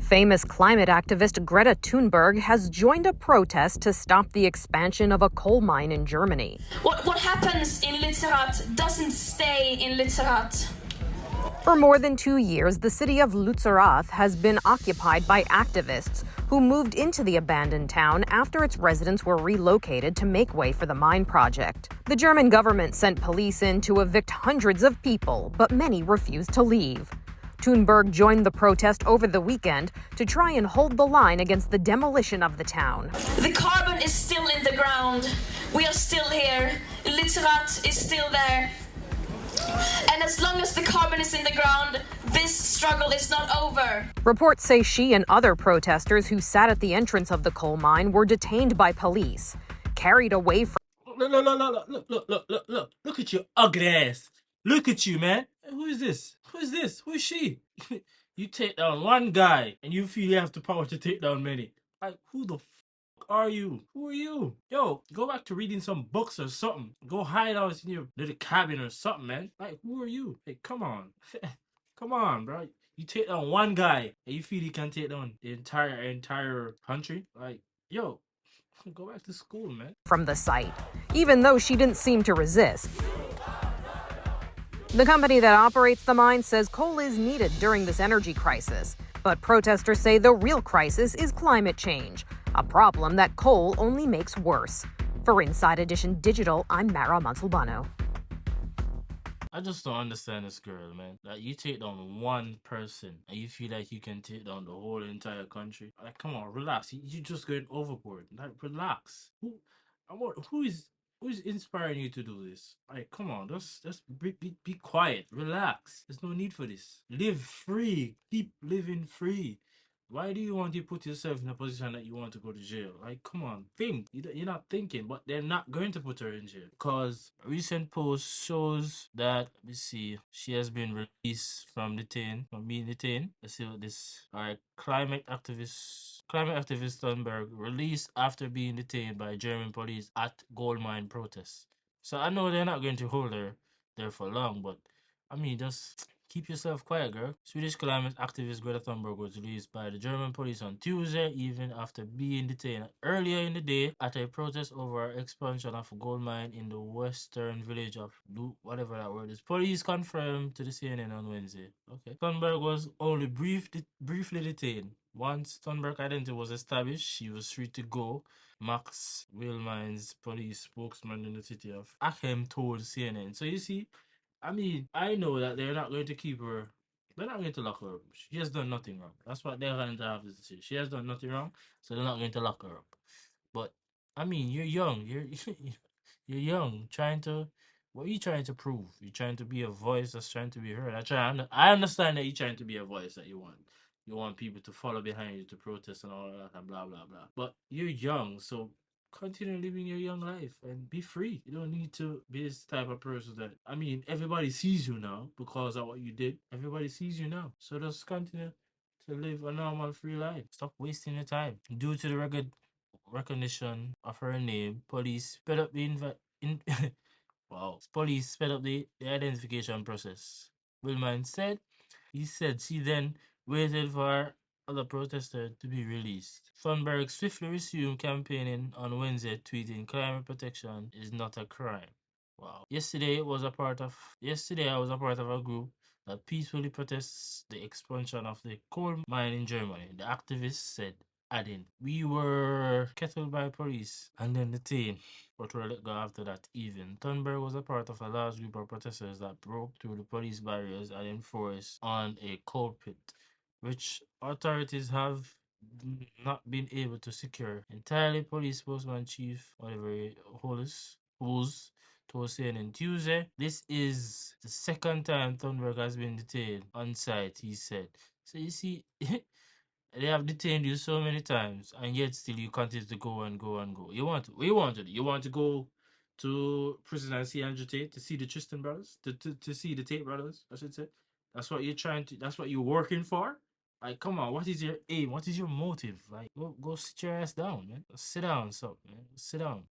Famous climate activist Greta Thunberg has joined a protest to stop the expansion of a coal mine in Germany. What happens in Lützerath doesn't stay in Lützerath. For more than 2 years, the city of Lützerath has been occupied by activists who moved into the abandoned town after its residents were relocated to make way for the mine project. The German government sent police in to evict hundreds of people, but many refused to leave. Thunberg joined the protest over the weekend to try and hold the line against the demolition of the town. The carbon is still in the ground. We are still here. Lützerath is still there. And as long as the carbon is in the ground, this struggle is not over. Reports say she and other protesters who sat at the entrance of the coal mine were detained by police, carried away from... Look at your ugly ass. Look at you, man. Who is this? Who is this? Who is she? You take down one guy and you feel you have the power to take down many. Like, who the are you? Who are you? Yo, go back to reading some books or something. Go hide out in your little cabin or something, man. Like, who are you? Hey, come on. Come on, bro. You take down one guy and you feel you can take down the entire country? Like, yo, go back to school, man. From the site, even though she didn't seem to resist. The company that operates the mine says coal is needed during this energy crisis, but protesters say the real crisis is climate change, a problem that coal only makes worse. For Inside Edition Digital, I'm Mara Montalbano. I just don't understand this girl, man. Like, you take down one person and you feel like you can take down the whole entire country. Like, come on, relax. You just going overboard. Like, relax. Who is inspiring you to do this? Like, come on, just be quiet, relax. There's no need for this. Live free. Keep living free. Why do you want to put yourself in a position that you want to go to jail? Like, come on, think. You're not thinking, but they're not going to put her in jail. Because a recent post shows that, let me see, she has been released from being detained. Let's see what this, alright, climate activist Thunberg released after being detained by German police at gold mine protests. So I know they're not going to hold her there for long, but I mean, just keep yourself quiet, girl. Swedish climate activist Greta Thunberg was released by the German police on Tuesday evening after being detained earlier in the day at a protest over expansion of a gold mine in the western village of whatever that word is. Police confirmed to the CNN on Wednesday. Okay. Thunberg was only briefly detained. Once Thunberg identity was established, she was free to go. Max Willmines, police spokesman in the city of Aachen, told CNN. So you see, I mean, I know that they're not going to keep her. They're not going to lock her up. She has done nothing wrong. That's what they're going to have to say. She has done nothing wrong, so they're not going to lock her up. But I mean, you're young. You're young. What are you trying to prove? You're trying to be a voice that's trying to be heard. I understand that you're trying to be a voice that you want. You want people to follow behind you to protest and all that and blah blah blah. But you're young, so continue living your young life and be free. You don't need to be this type of person that, I mean, everybody sees you now because of what you did. Everybody sees you now. So just continue to live a normal free life. Stop wasting your time. Due to the recognition of her name, police sped up police sped up the identification process. Willman said. He said she then waited for other protesters to be released. Thunberg swiftly resumed campaigning on Wednesday, tweeting, "Climate protection is not a crime." Wow. Yesterday I was a part of a group that peacefully protests the expansion of the coal mine in Germany. The activists said, adding, "We were kettled by police and then detained, but were let go after that evening." Thunberg was a part of a large group of protesters that broke through the police barriers and enforced on a coal pit, which authorities have not been able to secure entirely. Police spokesman Chief Oliver Hollis told CNN Tuesday, "This is the second time Thunberg has been detained on site," he said. So you see, they have detained you so many times, and yet still you continue to go and go and go. You want to go to prison and see Andrew Tate, to see the Tristan brothers, to see the Tate brothers, I should say. That's what you're working for? Like, come on, what is your aim? What is your motive? Like, go sit your ass down, man. Sit down, man. Sit down.